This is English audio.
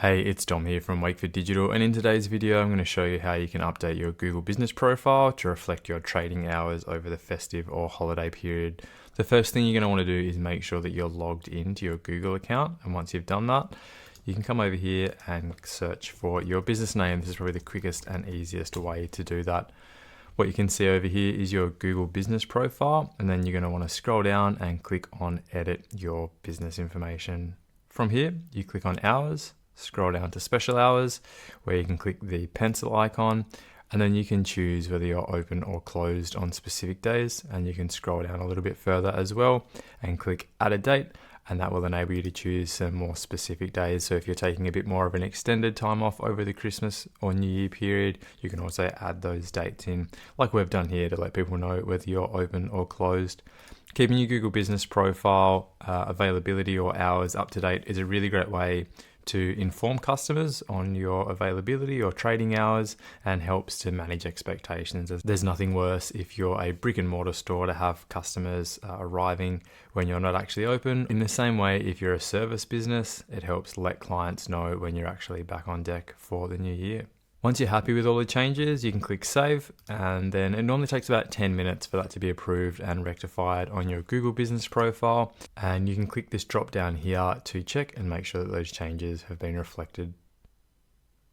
Hey, it's Dom here from Wakeford Digital, and in today's video I'm going to show you how you can update your Google business profile to reflect your trading hours over the festive or holiday period. The first thing you're going to want to do is make sure that you're logged into your Google account, and once you've done that, you can come over here and search for your business name. This is probably the quickest and easiest way to do that. What you can see over here is your Google business profile, and then you're going to want to scroll down and click on edit your business information. From here, you click on hours, scroll down to special hours, where you can click the pencil icon, and then you can choose whether you're open or closed on specific days, and you can scroll down a little bit further as well and click add a date, and that will enable you to choose some more specific days. So if you're taking a bit more of an extended time off over the Christmas or New Year period, you can also add those dates in, like we've done here, to let people know whether you're open or closed. Keeping your Google business profile availability or hours up to date is a really great way to inform customers on your availability or trading hours, and helps to manage expectations. There's nothing worse if you're a brick and mortar store to have customers arriving when you're not actually open. In the same way, if you're a service business, it helps let clients know when you're actually back on deck for the new year. Once you're happy with all the changes, you can click save, and then it normally takes about 10 minutes for that to be approved and rectified on your Google business profile. And you can click this drop down here to check and make sure that those changes have been reflected